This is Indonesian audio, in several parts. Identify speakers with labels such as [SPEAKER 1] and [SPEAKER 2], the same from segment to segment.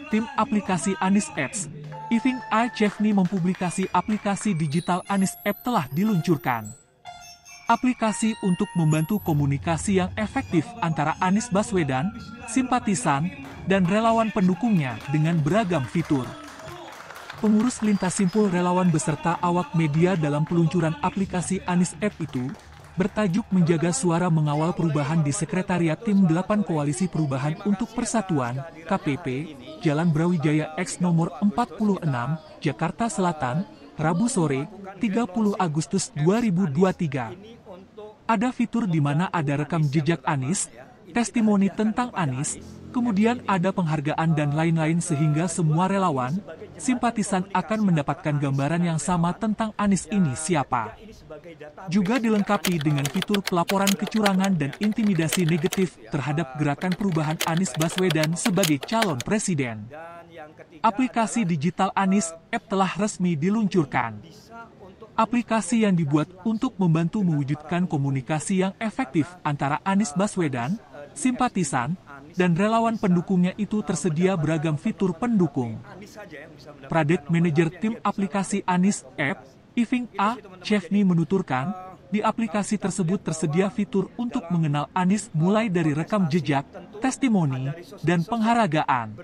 [SPEAKER 1] Tim aplikasi Anies Apps, Ifing A. Chevni mempublikasi aplikasi digital Anies App telah diluncurkan. Aplikasi untuk membantu komunikasi yang efektif antara Anies Baswedan, simpatisan, dan relawan pendukungnya dengan beragam fitur. Pengurus lintas simpul relawan beserta awak media dalam peluncuran aplikasi Anies App itu, bertajuk menjaga suara mengawal perubahan di Sekretariat Tim 8 Koalisi Perubahan untuk Persatuan, KPP, Jalan Brawijaya X nomor 46, Jakarta Selatan, Rabu sore, 30 Agustus 2023. Ada fitur di mana ada rekam jejak Anies, testimoni tentang Anies, kemudian ada penghargaan dan lain-lain sehingga semua relawan, simpatisan akan mendapatkan gambaran yang sama tentang Anies ini siapa. Juga dilengkapi dengan fitur pelaporan kecurangan dan intimidasi negatif terhadap gerakan perubahan Anies Baswedan sebagai calon presiden. Aplikasi digital Anies App telah resmi diluncurkan. Aplikasi yang dibuat untuk membantu mewujudkan komunikasi yang efektif antara Anies Baswedan, simpatisan, dan relawan pendukungnya itu tersedia beragam fitur pendukung. Project Manager Tim aplikasi Anies App, Ifing A. Chevni menuturkan, di aplikasi tersebut tersedia fitur untuk mengenal Anies mulai dari rekam jejak, testimoni, dan penghargaan.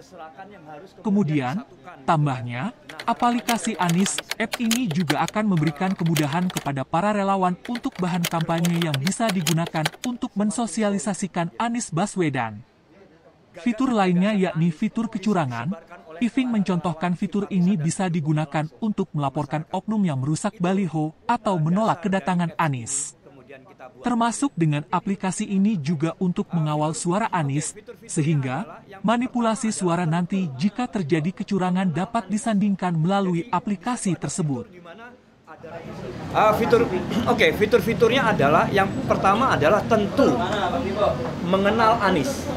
[SPEAKER 1] Kemudian, tambahnya, aplikasi Anies App ini juga akan memberikan kemudahan kepada para relawan untuk bahan kampanye yang bisa digunakan untuk mensosialisasikan Anies Baswedan. Fitur lainnya yakni fitur kecurangan. Ifing mencontohkan fitur ini bisa digunakan untuk melaporkan oknum yang merusak baliho atau menolak kedatangan Anies. Termasuk dengan aplikasi ini juga untuk mengawal suara Anies, sehingga manipulasi suara nanti jika terjadi kecurangan dapat disandingkan melalui aplikasi tersebut.
[SPEAKER 2] Fitur-fiturnya adalah yang pertama adalah tentu mengenal Anies.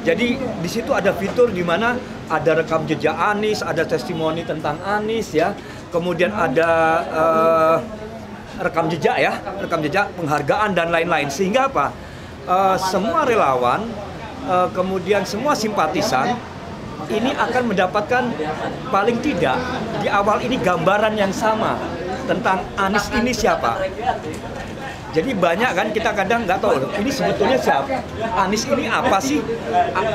[SPEAKER 2] Jadi di situ ada fitur di mana ada rekam jejak Anies, ada testimoni tentang Anies ya. Kemudian ada rekam jejak, penghargaan dan lain-lain. Sehingga apa? Semua relawan, kemudian semua simpatisan ini akan mendapatkan paling tidak di awal ini gambaran yang sama tentang Anies ini siapa. Jadi banyak kan kita kadang nggak tahu ini sebetulnya siapa. Anies ini apa sih?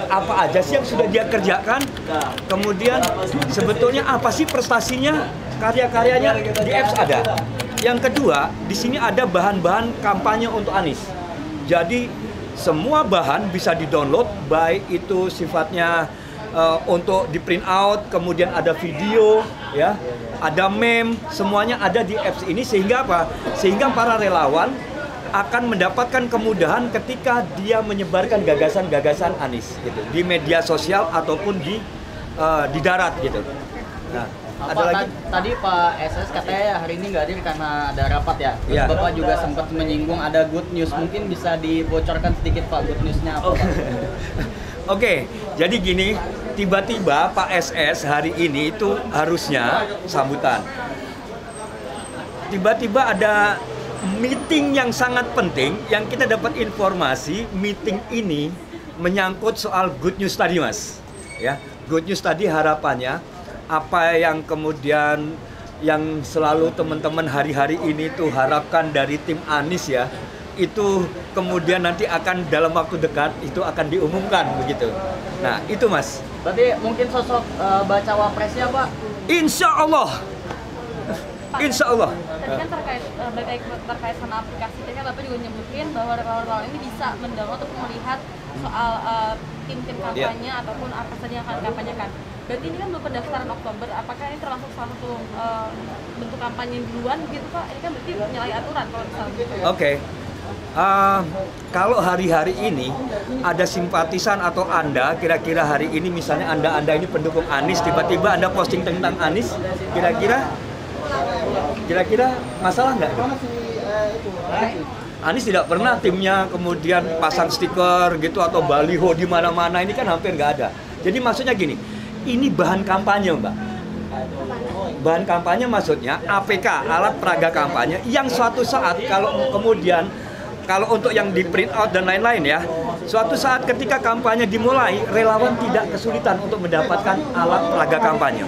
[SPEAKER 2] Apa aja sih yang sudah dia kerjakan? Kemudian sebetulnya apa sih prestasinya? Karya-karyanya di apps ada. Yang kedua, di sini ada bahan-bahan kampanye untuk Anies. Jadi semua bahan bisa di-download, baik itu sifatnya untuk di print out, kemudian ada video, ya, ada meme, semuanya ada di apps ini sehingga apa? Sehingga para relawan akan mendapatkan kemudahan ketika dia menyebarkan gagasan-gagasan Anies gitu di media sosial ataupun di darat gitu. Nah, ada lagi?
[SPEAKER 3] Tadi Pak SS katanya hari ini nggak hadir karena ada rapat ya. Terus ya. Bapak juga sempat menyinggung ada good news, mungkin bisa dibocorkan sedikit Pak good newsnya apa?
[SPEAKER 2] Oke, jadi gini, tiba-tiba Pak SS hari ini itu harusnya sambutan. Tiba-tiba ada meeting yang sangat penting yang kita dapat informasi meeting ini menyangkut soal good news tadi Mas. Ya, good news tadi harapannya apa yang kemudian yang selalu teman-teman hari-hari ini tuh harapkan dari tim Anies ya. Itu kemudian nanti akan dalam waktu dekat itu akan diumumkan begitu. Nah itu Mas.
[SPEAKER 3] Berarti mungkin sosok bacawa presnya Pak?
[SPEAKER 2] Insya Allah. Insya Allah.
[SPEAKER 4] Tadi kan terkait sama aplikasi, tadi kan Bapak juga nyebutin bahwa relawan-relawan ini bisa mendownload atau melihat soal tim-tim kampanye ataupun apa saja yang akan dikampanyekan. Berarti ini kan belum pendaftaran Oktober, apakah ini termasuk salah satu bentuk kampanye duluan gitu Pak? Ini kan berarti menyalahi aturan kalau misalnya.
[SPEAKER 2] Oke. Kalau hari-hari ini ada simpatisan atau Anda kira-kira hari ini misalnya Anda ini pendukung Anies, tiba-tiba Anda posting tentang Anies, kira-kira masalah nggak? Anies tidak pernah timnya kemudian pasang stiker gitu atau baliho di mana-mana, ini kan hampir nggak ada. Jadi maksudnya gini, ini bahan kampanye Mbak. Bahan kampanye maksudnya APK, alat peraga kampanye, yang suatu saat kalau kemudian kalau untuk yang di print out dan lain-lain ya, suatu saat ketika kampanye dimulai, relawan tidak kesulitan untuk mendapatkan alat peraga kampanye.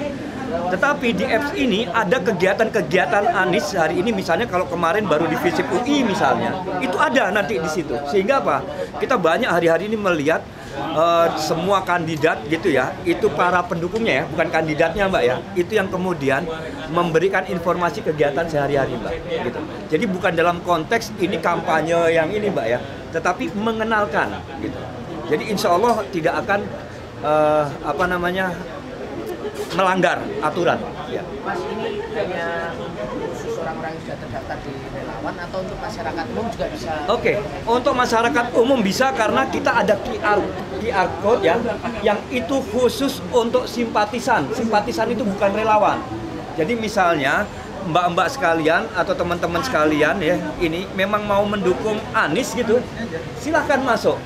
[SPEAKER 2] Tetapi di apps ini ada kegiatan-kegiatan Anies hari ini, misalnya kalau kemarin baru di Visip UI misalnya, itu ada nanti di situ. Sehingga apa? Kita banyak hari-hari ini melihat semua kandidat gitu ya, itu para pendukungnya ya, bukan kandidatnya Mbak ya, itu yang kemudian memberikan informasi kegiatan sehari-hari Mbak gitu. Jadi bukan dalam konteks ini kampanye yang ini Mbak ya, tetapi mengenalkan gitu. Jadi insya Allah tidak akan melanggar aturan ya.
[SPEAKER 5] Mas, ini hanya khusus orang-orang yang sudah terdaftar di relawan atau untuk masyarakat umum juga bisa?
[SPEAKER 2] Oke, untuk masyarakat umum bisa karena kita ada QR code ya, yang itu khusus untuk simpatisan. Simpatisan itu bukan relawan. Jadi misalnya mbak-mbak sekalian atau teman-teman sekalian ya, ini memang mau mendukung Anies gitu, silahkan masuk.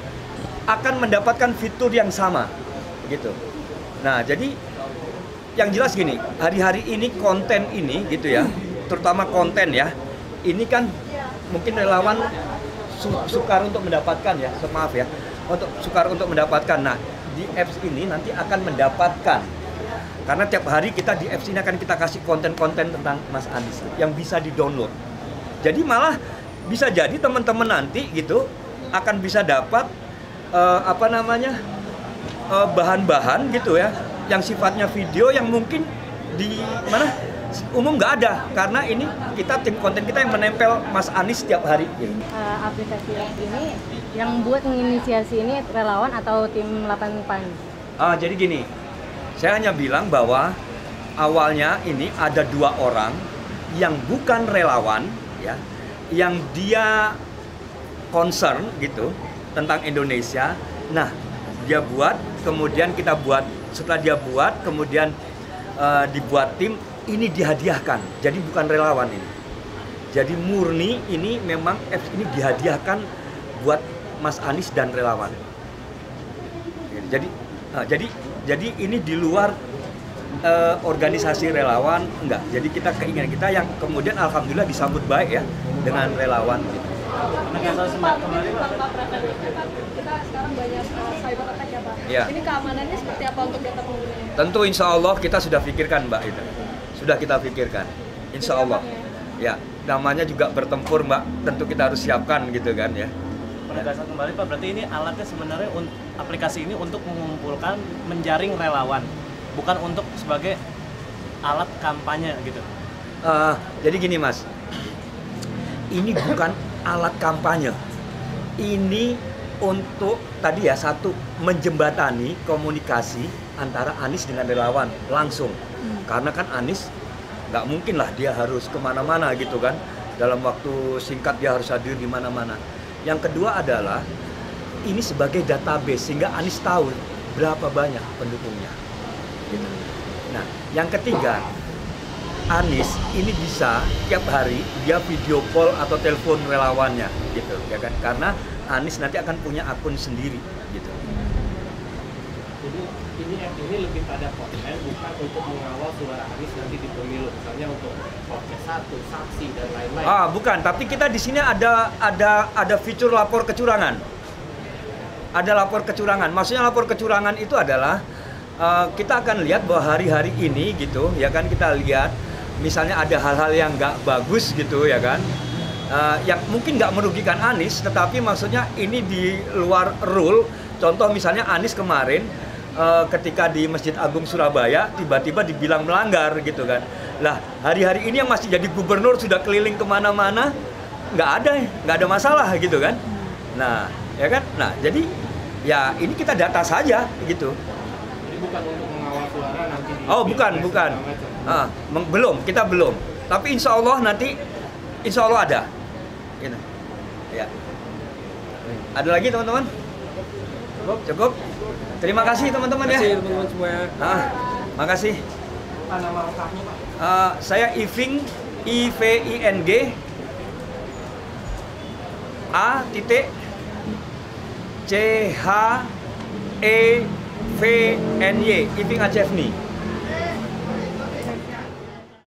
[SPEAKER 2] Akan mendapatkan fitur yang sama gitu. Nah, jadi yang jelas gini, hari-hari ini konten ini gitu ya, terutama konten ya, ini kan mungkin relawan sukar untuk mendapatkan ya, maaf ya, sukar untuk mendapatkan. Nah, di apps ini nanti akan mendapatkan, karena tiap hari kita di apps ini akan kita kasih konten-konten tentang Mas Anies yang bisa di-download. Jadi malah bisa jadi teman-teman nanti gitu akan bisa dapat bahan-bahan gitu ya, yang sifatnya video yang mungkin di mana umum nggak ada, karena ini kita tim konten kita yang menempel Mas Anies setiap hari.
[SPEAKER 6] Aplikasi ini yang buat menginisiasi ini relawan atau tim 8 PAN?
[SPEAKER 2] Jadi gini, saya hanya bilang bahwa awalnya ini ada 2 orang yang bukan relawan ya, yang dia concern gitu tentang Indonesia. Nah, dia buat, kemudian kita buat. Setelah dia buat, kemudian dibuat tim, ini dihadiahkan. Jadi bukan relawan ini. Jadi murni ini memang apps ini dihadiahkan buat Mas Anies dan relawan. Jadi ini di luar organisasi relawan, enggak. Jadi kita keinginan kita yang kemudian alhamdulillah disambut baik ya dengan relawan.
[SPEAKER 4] Kita sekarang banyak cyber attack ya Pak.
[SPEAKER 2] Ya.
[SPEAKER 4] Ini keamanannya seperti apa untuk data pengguna?
[SPEAKER 2] Tentu insya Allah kita sudah pikirkan Mbak itu. Sudah kita pikirkan. Insya Allah. Ya, namanya juga bertempur Mbak. Tentu kita harus siapkan gitu kan ya.
[SPEAKER 7] Penegasan kembali Pak, berarti ini alatnya sebenarnya aplikasi ini untuk mengumpulkan, menjaring relawan, bukan untuk sebagai alat kampanye gitu.
[SPEAKER 2] Jadi gini Mas, ini bukan alat kampanye. Ini untuk tadi ya, satu, menjembatani komunikasi antara Anies dengan relawan langsung. Karena kan Anies nggak mungkin lah dia harus kemana-mana gitu kan, dalam waktu singkat dia harus hadir di mana-mana. Yang kedua adalah ini sebagai database sehingga Anies tahu berapa banyak pendukungnya gitu. Nah, yang ketiga, Anies ini bisa tiap hari dia video call atau telepon relawannya gitu ya kan, karena Anies nanti akan punya akun sendiri gitu.
[SPEAKER 8] Jadi ini lebih pada konten, bukan untuk mengawal suara Anies nanti di pemilu, misalnya untuk podcast 1, saksi dan lain-lain.
[SPEAKER 2] Bukan, tapi kita di sini ada fitur lapor kecurangan. Ada lapor kecurangan. Maksudnya lapor kecurangan itu adalah kita akan lihat bahwa hari-hari ini gitu ya kan, kita lihat misalnya ada hal-hal yang nggak bagus gitu ya kan, yang mungkin nggak merugikan Anies, tetapi maksudnya ini di luar rule. Contoh misalnya Anies kemarin ketika di Masjid Agung Surabaya tiba-tiba dibilang melanggar gitu kan. Lah hari-hari ini yang masih jadi gubernur sudah keliling kemana-mana, nggak ada masalah gitu kan. Nah ya kan, nah jadi ya ini kita data saja gitu.
[SPEAKER 8] Jadi bukan untuk mengawal suara nanti.
[SPEAKER 2] Bukan. Kita belum. Tapi insya Allah nanti, insya Allah ada. Gitu. Ya. Ada lagi teman-teman? Cukup. Terima kasih teman-teman ya.
[SPEAKER 8] Terima kasih teman-teman semuanya.
[SPEAKER 2] Makasih.
[SPEAKER 8] Nama lengkapnya Pak?
[SPEAKER 2] Saya Iving, IVING A.CHEVNY, Iving Acevni.